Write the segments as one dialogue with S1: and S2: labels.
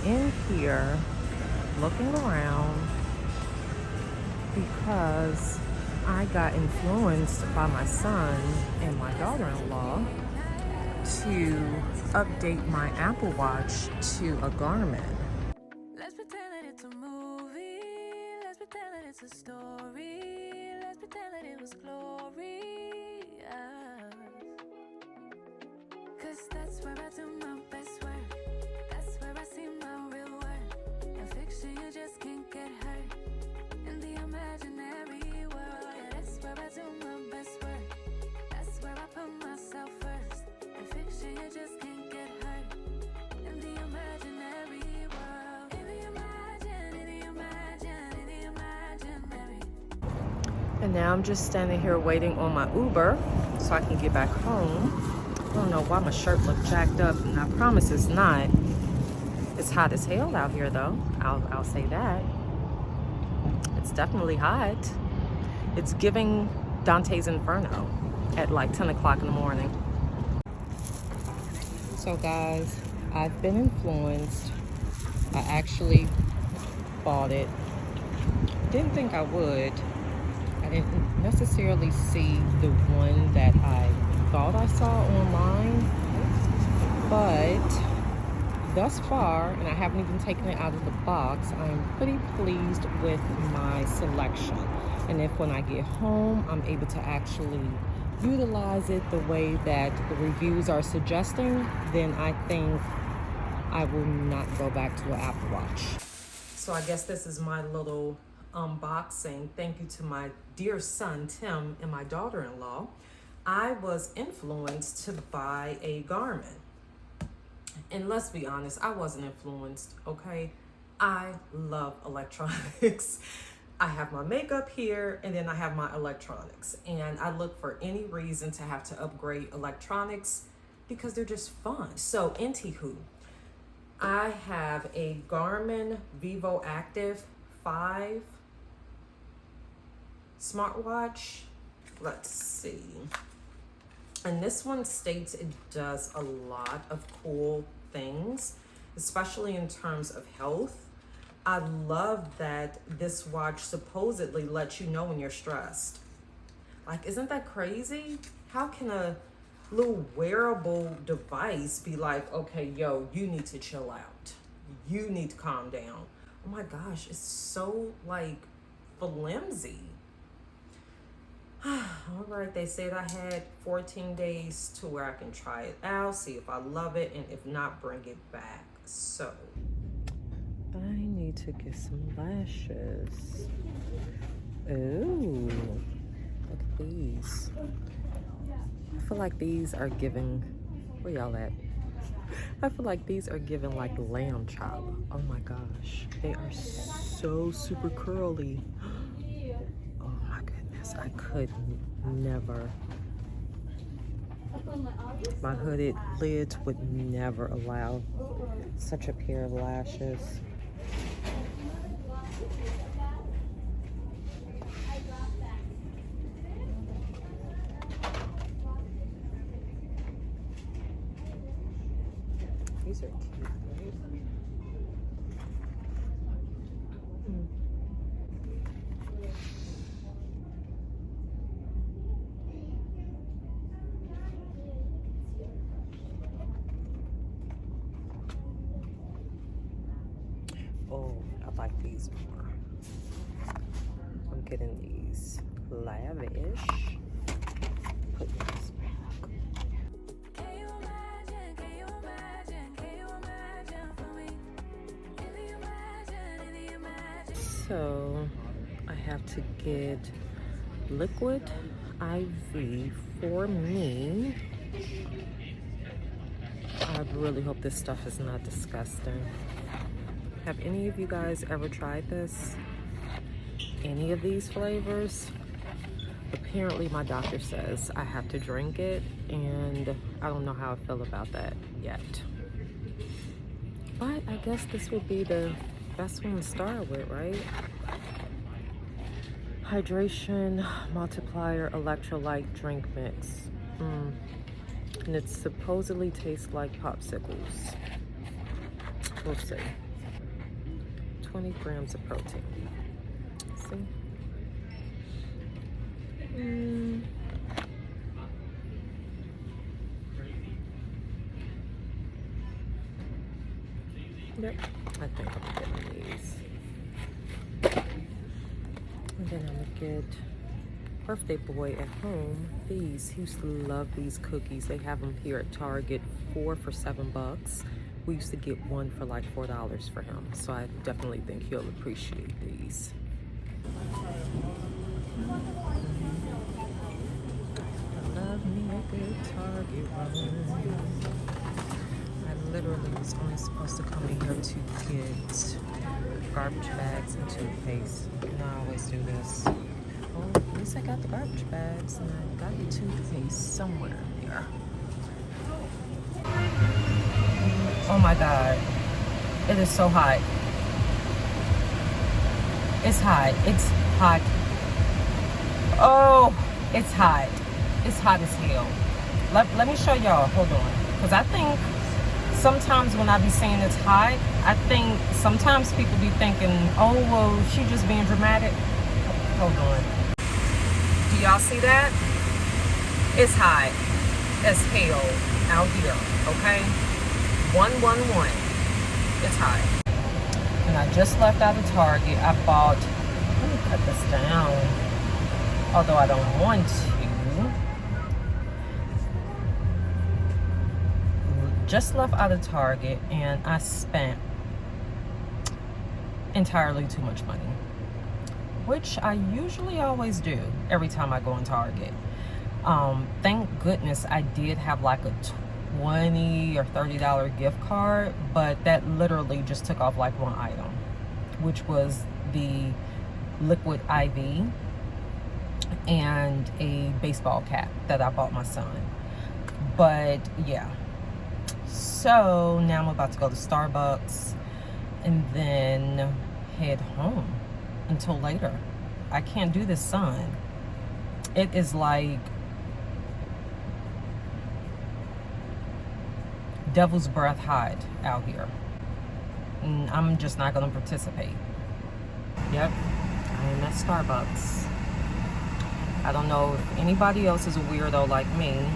S1: in here looking around because I got influenced by my son and my daughter-in-law to update my Apple Watch to a Garmin.
S2: Let's pretend that it's a movie. Let's pretend that it's a story. Let's pretend that it was glorious. 'Cause that's where I do my best work. That's where I see my real worth. In fiction, you just can't get hurt. In the imaginary world, yeah, that's where I do my best work. That's where I put myself first. In fiction, you just can't get hurt. In the imaginary world, in the imaginary.
S1: And now I'm just standing here waiting on my Uber so I can get back home. I don't know why my shirt looked jacked up, and I promise it's not. It's hot as hell out here though, I'll say that. It's definitely hot. It's giving Dante's Inferno at like 10 o'clock in the morning. So guys, I've been influenced. I actually bought it. Didn't think I would. I didn't necessarily see the one that I thought I saw online, but thus far, and I haven't even taken it out of the box, I'm pretty pleased with my selection. And if when I get home, I'm able to actually utilize it the way that the reviews are suggesting, then I think I will not go back to an Apple Watch. So I guess this is my little unboxing. Thank you to my dear son, Tim, and my daughter-in-law. I was influenced to buy a Garmin. And let's be honest, I wasn't influenced, okay? I love electronics. I have my makeup here, and then I have my electronics. And I look for any reason to have to upgrade electronics because they're just fun. So, anywho, I have a Garmin Vivo Active 5 smartwatch. Let's see. And this one states it does a lot of cool things, especially in terms of health. I love that this watch supposedly lets you know when you're stressed. Like, isn't that crazy? How can a little wearable device be like, okay, yo, you need to chill out. You need to calm down. Oh my gosh, it's so like flimsy. All right, they said I had 14 days to where I can try it out, see if I love it, and if not, bring it back. So I need to get some lashes. Ooh, look at these. I feel like these are giving, where y'all at? I feel like these are giving like lamb chop. Oh my gosh, they are so super curly. I could never, my hooded lids would never allow such a pair of lashes. These are cute, right? Oh, I like these more. I'm getting these lavish. Put this back.
S2: Can you imagine? Can you imagine? Can you imagine for me? In the imagine.
S1: So I have to get liquid IV for me. I really hope this stuff is not disgusting. Have any of you guys ever tried this? Any of these flavors? Apparently my doctor says I have to drink it, and I don't know how I feel about that yet. But I guess this would be the best one to start with, right? Hydration multiplier electrolyte drink mix. And it supposedly tastes like popsicles. We'll see. 20 grams of protein. See? Yep, I think I'm getting these. And then I'm gonna get birthday boy at home these. He used to love these cookies. They have them here at Target, 4 for $7. We used to get one for like $4 for him. So I definitely think he'll appreciate these. I love me a good Target run. I literally was only supposed to come in here to get garbage bags and toothpaste. And I always do this. Well, at least I got the garbage bags and I got the toothpaste somewhere here. Oh my God. It is so hot. It's hot. It's hot. Oh, it's hot. It's hot as hell. Let me show y'all. Hold on. Because I think sometimes when I be saying it's hot, I think sometimes people be thinking, oh, well, she just being dramatic. Hold on. Do y'all see that? It's hot as hell out here, okay? 111. It's hot. And I just left out of Target. I bought, let me cut this down, although I don't want to. Just left out of Target and I spent entirely too much money, which I usually always do every time I go in Target. Thank goodness I did have like a $20 or $30 gift card, but that literally just took off like one item, which was the liquid IV and a baseball cap that I bought my son. But yeah, so now I'm about to go to Starbucks and then head home until later. I can't do this sun. It is like devil's breath hot out here. And I'm just not gonna participate. Yep, I am at Starbucks. I don't know if anybody else is a weirdo like me,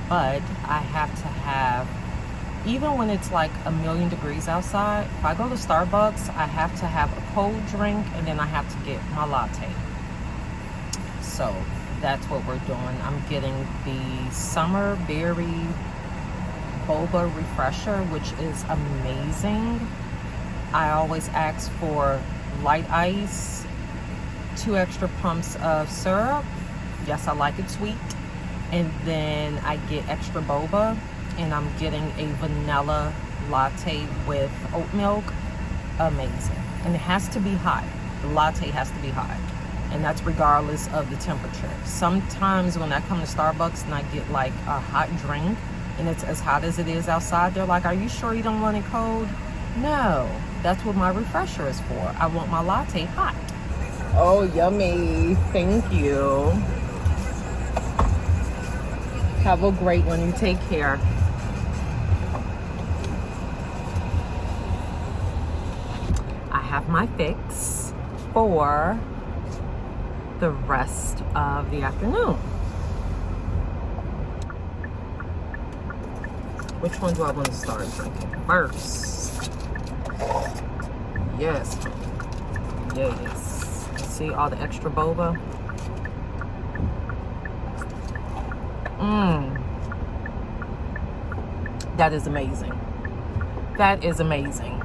S1: but I have to have, even when it's like 1,000,000 degrees outside, if I go to Starbucks, I have to have a cold drink and then I have to get my latte. So that's what we're doing. I'm getting the Summer Berry Boba Refresher, which is amazing. I always ask for light ice, 2 extra pumps of syrup. Yes, I like it sweet. And then I get extra boba, and I'm getting a vanilla latte with oat milk. Amazing. And it has to be hot. The latte has to be hot. And that's regardless of the temperature. Sometimes when I come to Starbucks and I get like a hot drink and it's as hot as it is outside, they're like, are you sure you don't want it cold? No, that's what my refresher is for. I want my latte hot. Oh, yummy. Thank you. Have a great one. You take care. I have my fix for the rest of the afternoon. Which one do I want to start drinking first? Yes. Yes. See all the extra boba? That is amazing. That is amazing.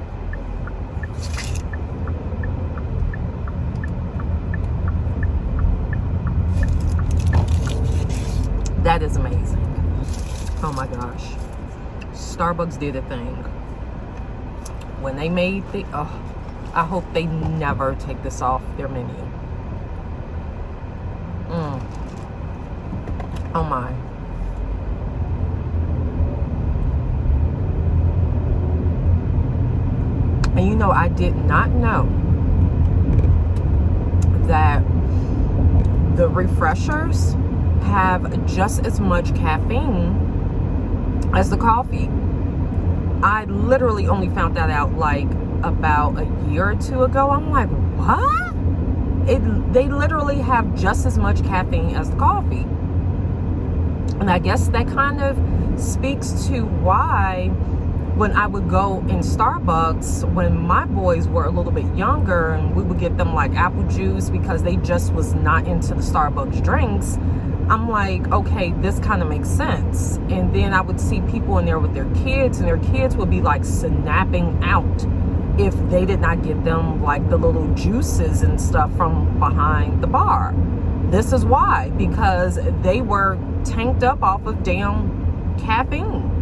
S1: That is amazing. Oh my gosh. Starbucks did a thing. When they made the, I hope they never take this off their menu. Oh my. And you know, I did not know that the refreshers have just as much caffeine as the coffee. I literally only found that out like about a year or two ago. I'm like, what? They literally have just as much caffeine as the coffee. And I guess that kind of speaks to why when I would go in Starbucks when my boys were a little bit younger, and we would get them like apple juice because they just was not into the Starbucks drinks, I'm like, okay, this kind of makes sense. And then I would see people in there with their kids, and their kids would be like snapping out if they did not get them like the little juices and stuff from behind the bar. This is why, because they were tanked up off of damn caffeine.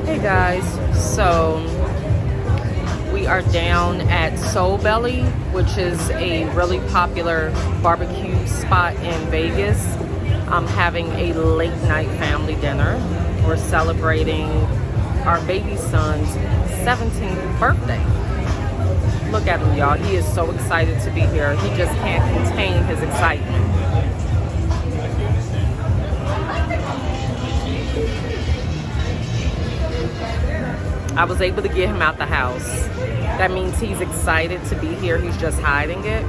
S1: Hey guys, so we are down at Soul Belly, which is a really popular barbecue spot in Vegas. I'm having a late night family dinner. We're celebrating our baby son's 17th birthday. Look at him, y'all. He is so excited to be here. He just can't contain his excitement. I was able to get him out the house. That means he's excited to be here. He's just hiding it.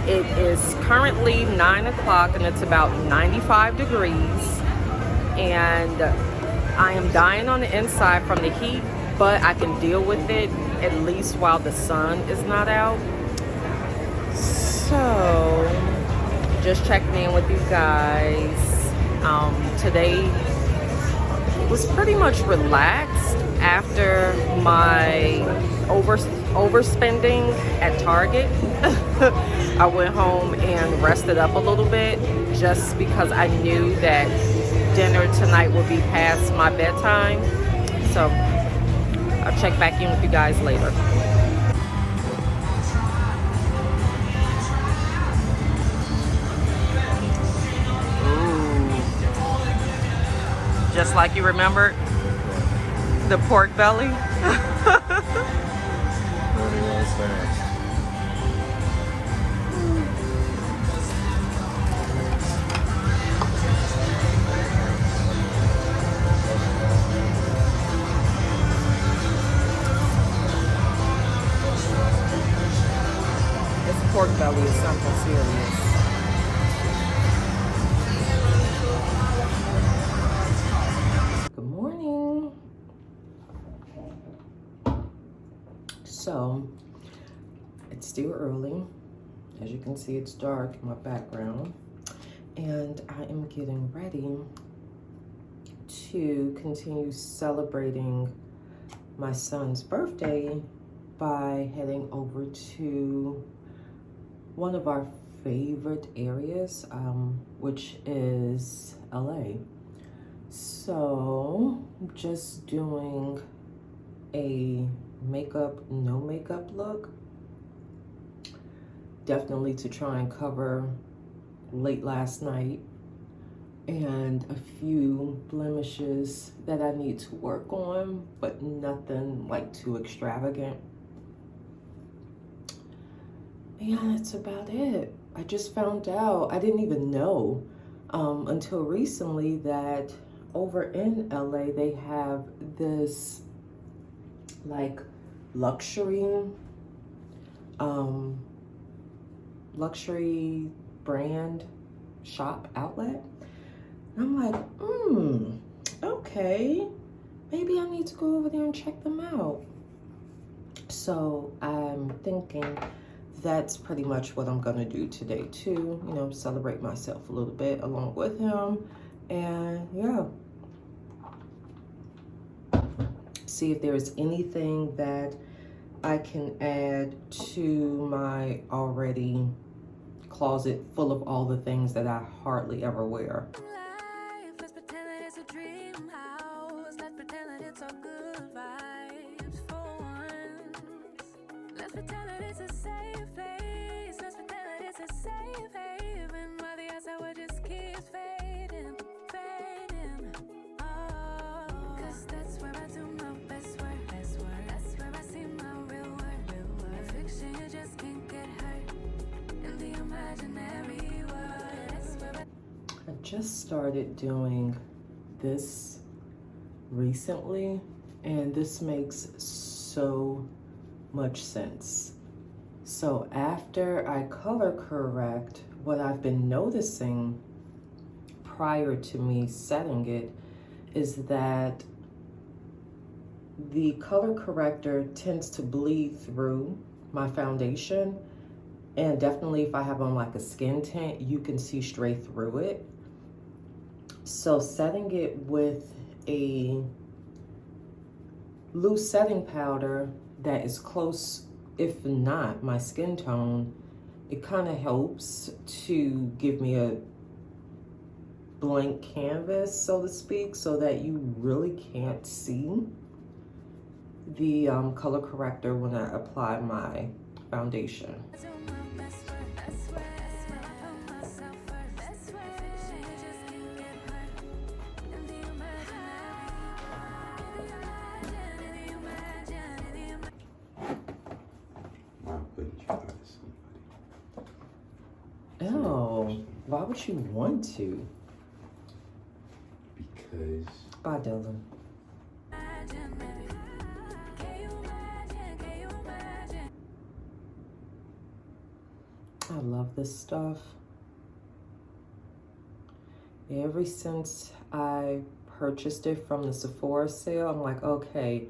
S1: It is currently 9 o'clock and it's about 95 degrees. And I am dying on the inside from the heat, but I can deal with it at least while the sun is not out. So, just checking in with you guys. Today was pretty much relaxed after my overspending at Target. I went home and rested up a little bit just because I knew that dinner tonight would be past my bedtime. So I'll check back in with you guys later. Just like you remembered the pork belly. This pork belly is something serious. So, it's still early. As you can see, it's dark in my background. And I am getting ready to continue celebrating my son's birthday by heading over to one of our favorite areas, which is LA. So, just doing a makeup, no makeup look, definitely to try and cover late last night and a few blemishes that I need to work on, but nothing like too extravagant. And that's about it. I just found out, I didn't even know until recently that over in LA they have this like luxury brand shop outlet. And I'm like, okay, maybe I need to go over there and check them out. So I'm thinking that's pretty much what I'm gonna do today too, you know, celebrate myself a little bit along with him. And yeah, see if there's anything that I can add to my already closet full of all the things that I hardly ever wear.
S2: Let's pretend that it's a dream house. Let's pretend that it's all good vibes for once. Let's pretend that it's a safe place. Let's pretend that it's a safe haven while the outside world just keeps fading, fading. Oh, 'cause that's where I do my
S1: just started doing this recently, and this makes so much sense. So after I color correct, what I've been noticing prior to me setting it is that the color corrector tends to bleed through my foundation, and definitely if I have on like a skin tint, you can see straight through it. So setting it with a loose setting powder that is close, if not my skin tone, it kind of helps to give me a blank canvas, so to speak, so that you really can't see the color corrector when I apply my foundation. Oh, why would you want to?
S3: Because.
S1: Bye, Dylan. I love this stuff. Ever since I purchased it from the Sephora sale, I'm like, okay,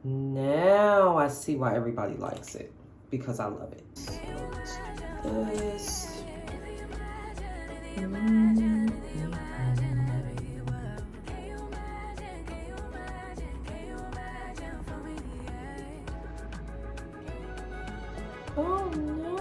S1: now I see why everybody likes it, because I love it. So let's do this. Oh no.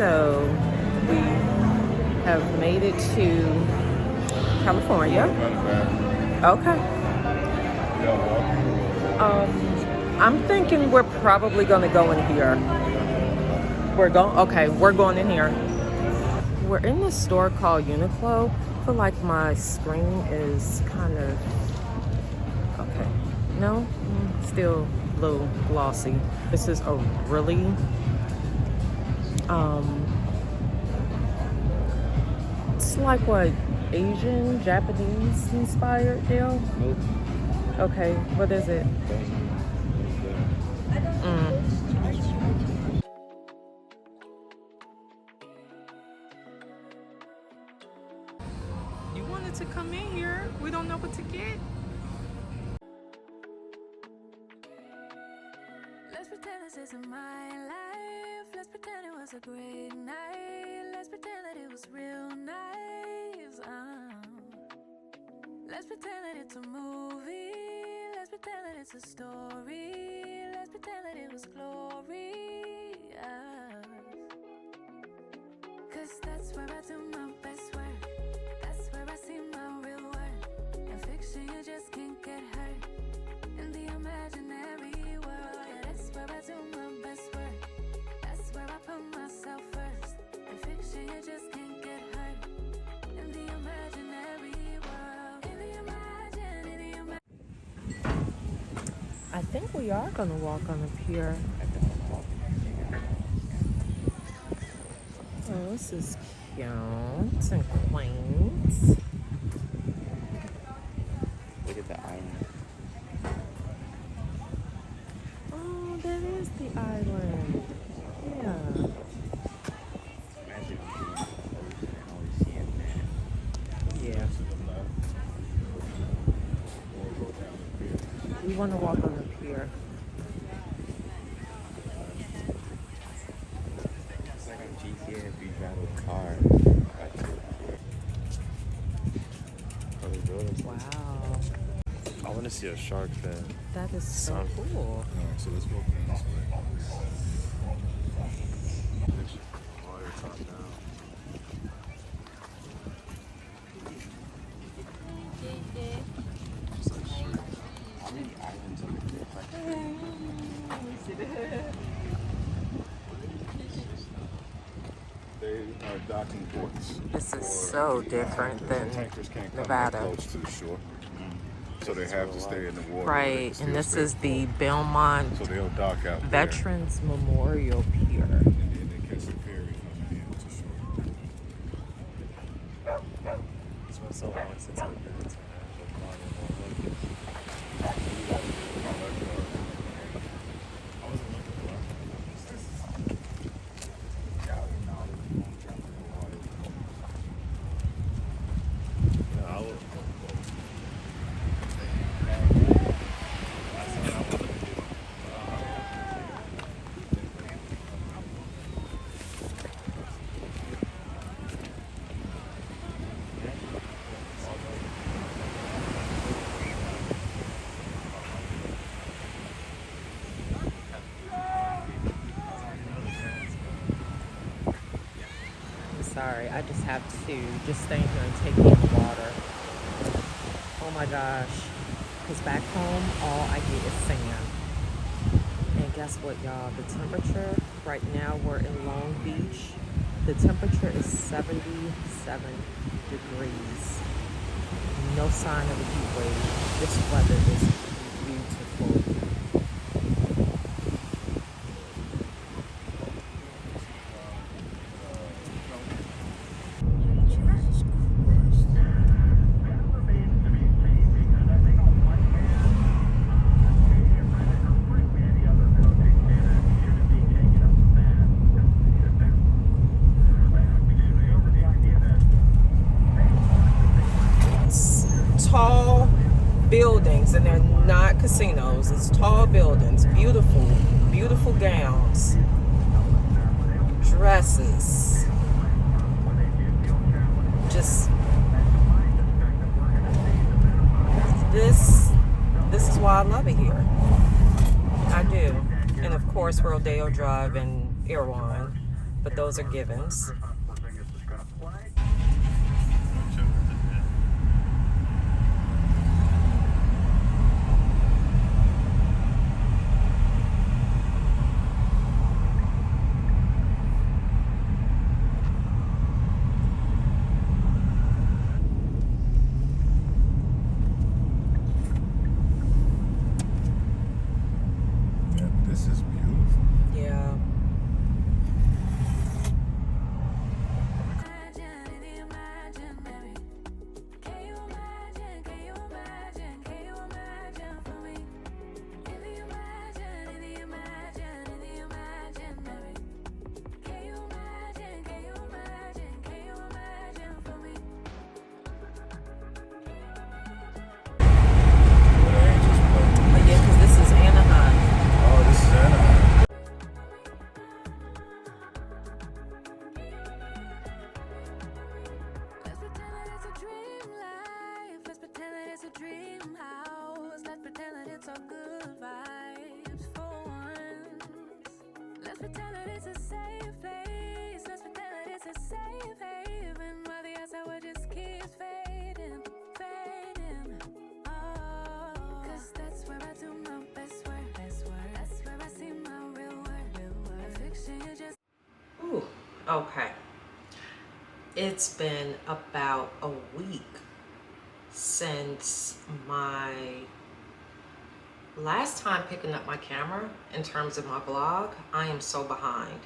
S1: So we have made it to California. Okay. I'm thinking we're probably gonna go in here. We're going in here. We're in this store called Uniqlo. I feel like my screen is kind of okay. No, still a little glossy. This is a really it's like what, Asian, Japanese inspired deal?
S3: Nope.
S1: Okay, what is it? You wanted to come in here. We don't know what to get.
S2: Let's pretend this isn't my life. Let's pretend it was a great night. Let's pretend that it was real nice. Let's pretend that it's a movie. Let's pretend that it's a story. Let's pretend that it was glorious. Cause that's where I do my best work. That's where I see my real worth. In fiction you just can't get hurt. In the imaginary world, yeah, that's where I do my best work. That's where I put myself first. In fiction you just can't get hurt. In the imaginary world, in the
S1: I think we are gonna walk on the pier. Oh, this is cute and quaint.
S3: Look at the island.
S1: Oh, that is the island. Yeah.
S3: Imagine being in the ocean and only seeing that.
S1: Yeah. We want to walk on the pier.
S3: to see a shark fin.
S1: That is so
S3: Sun.
S1: cool.
S3: Alright, so let's walk in this way. Water top down. Just like straight. How many islands are there? They are docking ports.
S1: This is
S3: for
S1: so different than
S3: tankers can't come
S1: Nevada.
S3: that close to the shore. So they have to stay in the water.
S1: Right, and this is the Belmont
S3: So they'll dock out there.
S1: Veterans Memorial Pier.
S3: And then they catch the ferry from here to shore. It's been so long since I've been to
S1: Sorry, I just have to just stay here and take in the water. Oh my gosh. Because back home, all I get is sand. And guess what, y'all? The temperature, right now we're in Long Beach. The temperature is 77 degrees. No sign of a heat wave. This weather is beautiful. Tall buildings, and they're not casinos. It's tall buildings, beautiful, beautiful gowns, dresses. Just this is why I love it here. I do. And of course, Rodeo Drive and Erewhon, but those are givens.
S3: This is beautiful.
S1: Yeah. Yeah, because this is Anaheim.
S3: Oh, this is Anaheim.
S2: Let's pretend that it's a dream life. Let's pretend that it's a dream house. Let's pretend that it's all good vibes for once. Let's pretend that it's a safe place. Let's pretend that it's a safe haven while the outside world just keeps fading, fading. Oh, 'cause that's where I do my best work. That's where I see my real work. And fiction is just.
S1: Ooh, okay. It's been about a week since my last time picking up my camera in terms of my vlog. I am so behind,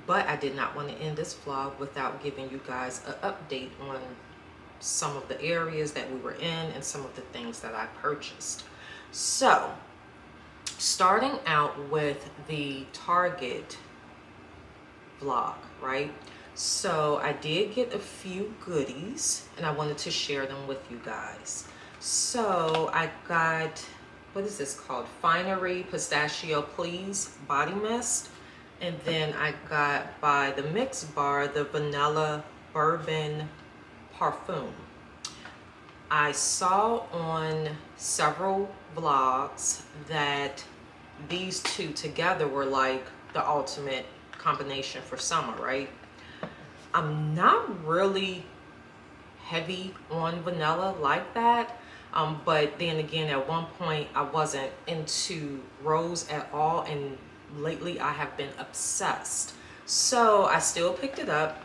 S1: but I did not want to end this vlog without giving you guys an update on some of the areas that we were in and some of the things that I purchased. So, starting out with the Target vlog, right? So I did get a few goodies and I wanted to share them with you guys. So I got, what is this called? Finery Pistachio Please Body Mist. And then I got by the Mix Bar the Vanilla Bourbon Parfum. I saw on several vlogs that these two together were like the ultimate combination for summer, right? I'm not really heavy on vanilla like that. But then again, at one point I wasn't into rose at all, and lately I have been obsessed. So I still picked it up.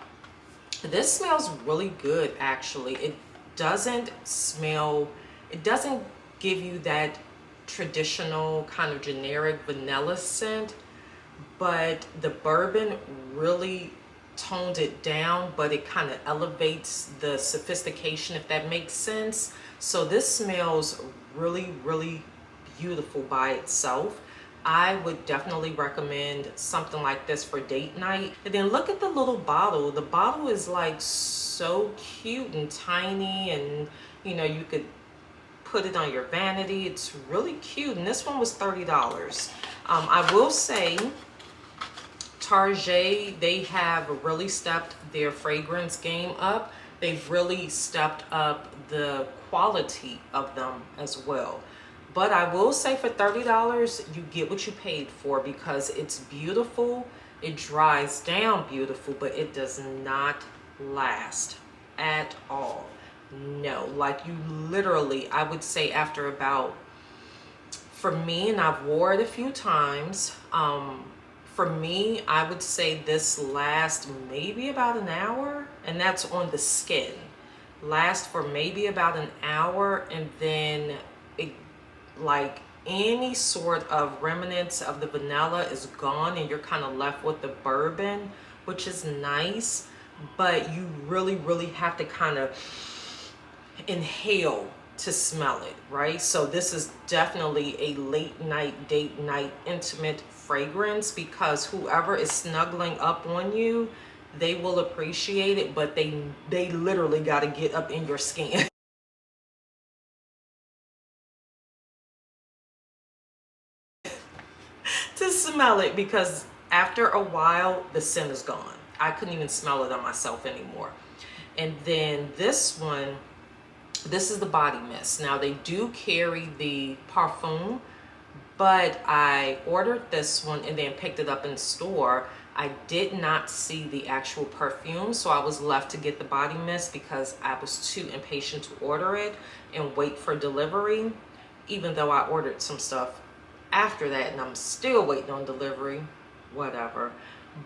S1: This smells really good, actually. It doesn't smell, it doesn't give you that traditional kind of generic vanilla scent, but the bourbon really toned it down, but it kind of elevates the sophistication, if that makes sense. So this smells really, really beautiful by itself. I would definitely recommend something like this for date night. And then look at the little bottle. The bottle is like so cute and tiny, and you know, you could put it on your vanity. It's really cute, and this one was $30. I will say Target, they have really stepped their fragrance game up. They've really stepped up the quality of them as well. But I will say for $30, you get what you paid for, because it's beautiful. It dries down beautiful, but it does not last at all. No, like you literally, I would say after about, for me, and I've wore it a few times, for me, I would say this lasts maybe about an hour, and that's on the skin. Lasts for maybe about an hour, and then it, like any sort of remnants of the vanilla is gone, and you're kind of left with the bourbon, which is nice, but you really, really have to kind of inhale to smell it, right? So this is definitely a late night, date night, intimate fragrance, because whoever is snuggling up on you, they will appreciate it, but they literally got to get up in your skin to smell it, because after a while the scent is gone. I couldn't even smell it on myself anymore. And then this one, this is the body mist. Now they do carry the parfum, but I ordered this one and then picked it up in store. I did not see the actual perfume, so I was left to get the body mist because I was too impatient to order it and wait for delivery, even though I ordered some stuff after that and I'm still waiting on delivery, whatever.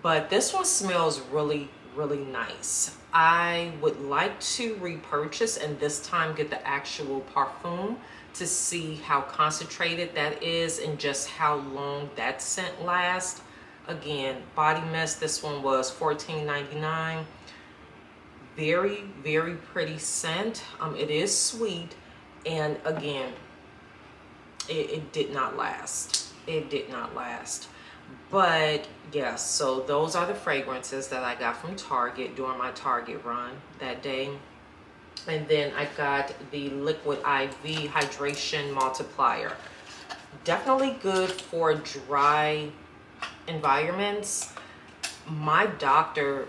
S1: But this one smells really, really nice. I would like to repurchase and this time get the actual parfum to see how concentrated that is and just how long that scent lasts. Again, body mist, this one was $14.99. Very, very pretty scent. It is sweet, and again, it did not last. It did not last. But yes, so those are the fragrances that I got from Target during my Target run that day. And then I got the Liquid IV Hydration Multiplier. Definitely good for dry environments. My doctor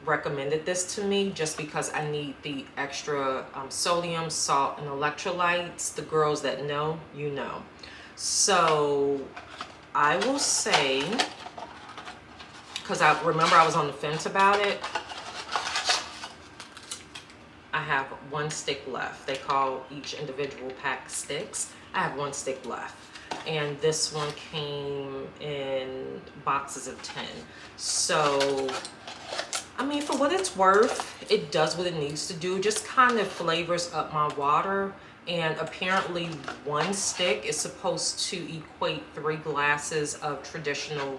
S1: recommended this to me just because I need the extra sodium, salt, and electrolytes. The girls that know, you know. So I will say, because I remember I was on the fence about it, I have one stick left. They call each individual pack sticks. I have one stick left. And this one came in boxes of 10. So, I mean, for what it's worth, it does what it needs to do. Just kind of flavors up my water. And apparently one stick is supposed to equate 3 glasses of traditional,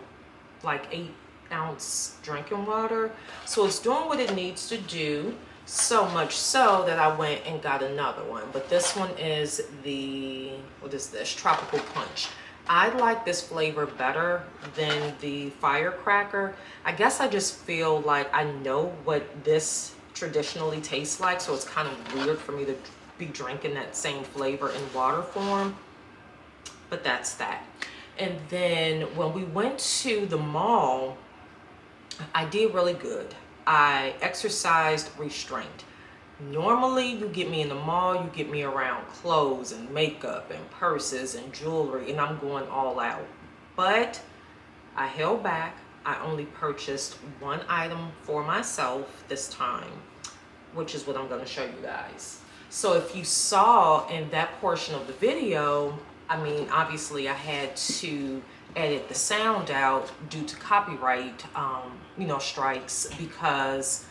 S1: like 8-ounce drinking water. So it's doing what it needs to do. So much so that I went and got another one. But this one is the, what is this? Tropical Punch. I like this flavor better than the Firecracker. I guess I just feel like I know what this traditionally tastes like. So it's kind of weird for me to be drinking that same flavor in water form. But that's that. And then when we went to the mall, I did really good. I exercised restraint. Normally, you get me in the mall, you get me around clothes and makeup and purses and jewelry, and I'm going all out. But I held back. I only purchased one item for myself this time, which is what I'm going to show you guys. So if you saw in that portion of the video, I mean, obviously I had to edit the sound out due to copyright, strikes, because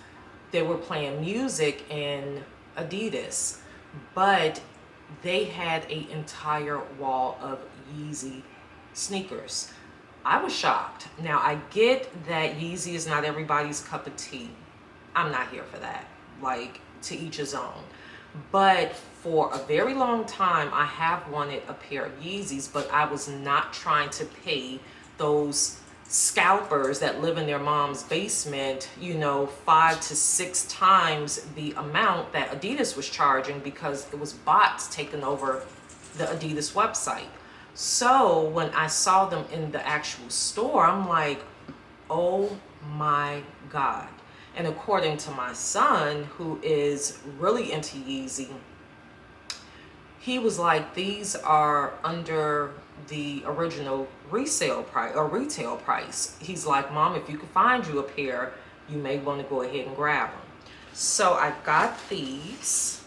S1: they were playing music in Adidas, but they had an entire wall of YZY sneakers. I was shocked. Now, I get that YZY is not everybody's cup of tea. I'm not here for that. Like, to each his own. But for a very long time, I have wanted a pair of Yeezys, but I was not trying to pay those scalpers that live in their mom's basement, 5 to 6 times the amount that Adidas was charging, because it was bots taking over the Adidas website. So when I saw them in the actual store, I'm like, oh my God. And according to my son, who is really into Yeezy, he was like, these are under the original resale price or retail price. He's like, Mom, if you could find you a pair, you may want to go ahead and grab them. So I got these.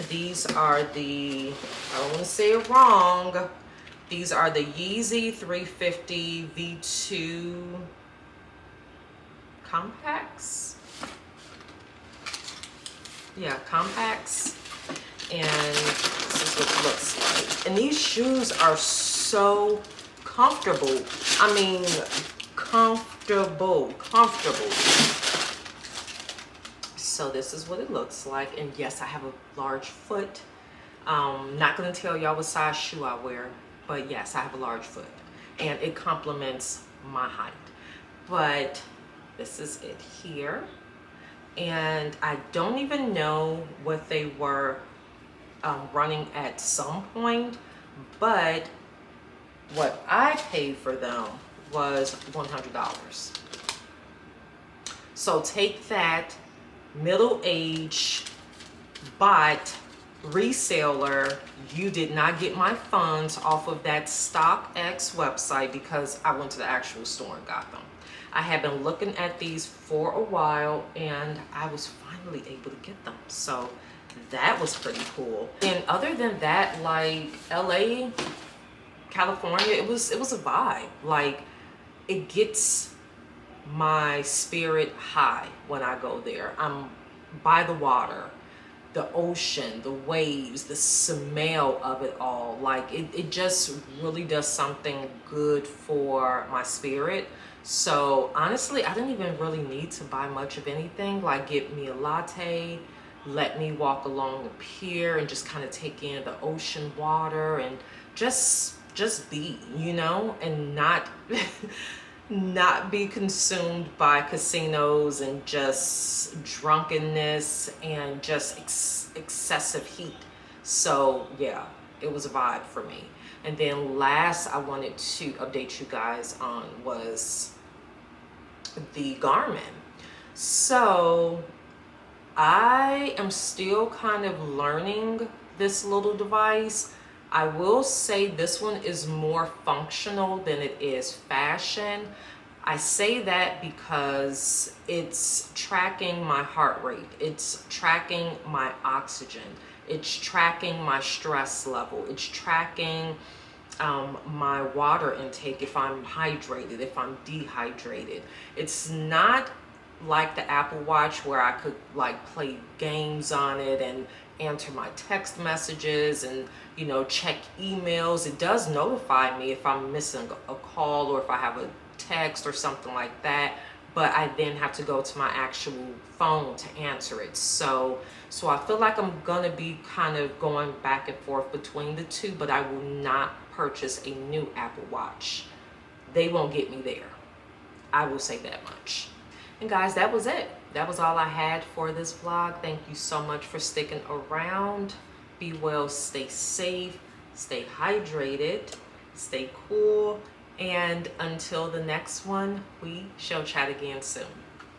S1: These are the, I don't want to say it wrong, these are the YZY 350 V2 compacts. Yeah, compacts. And this is what it looks like. And these shoes are so comfortable. I mean, comfortable. So this is what it looks like. And yes, I have a large foot. Not gonna tell y'all what size shoe I wear, but yes, I have a large foot. And it complements my height. But this is it here. And I don't even know what they were running at some point, but what I paid for them was $100. So take that, middle-aged bot reseller. You did not get my funds off of that StockX website, because I went to the actual store and got them. I had been looking at these for a while, and I was finally able to get them. So that was pretty cool. And other than that, like LA, California, it was a vibe. Like, it gets my spirit high when I go there. I'm by the water, the ocean, the waves, the smell of it all. Like, it just really does something good for my spirit. So honestly, I didn't even really need to buy much of anything. Like, get me a latte, let me walk along the pier and just kind of take in the ocean water and just be, and not not be consumed by casinos and just drunkenness and just excessive heat. So yeah, it was a vibe for me. And then last I wanted to update you guys on was the Garmin. So I am still kind of learning this little device. I will say this one is more functional than it is fashion. I say that because it's tracking my heart rate. It's tracking my oxygen. It's tracking my stress level. It's tracking my water intake, if I'm hydrated, if I'm dehydrated. It's not like the Apple Watch where I could like play games on it and answer my text messages and check emails. It does notify me if I'm missing a call or if I have a text or something like that, but I then have to go to my actual phone to answer it. So I feel like I'm gonna be kind of going back and forth between the two, but I will not purchase a new Apple Watch. They won't get me there. I will say that much. And guys, that was it. That was all I had for this vlog. Thank you so much for sticking around. Be well, stay safe, stay hydrated, stay cool, and until the next one, we shall chat again soon.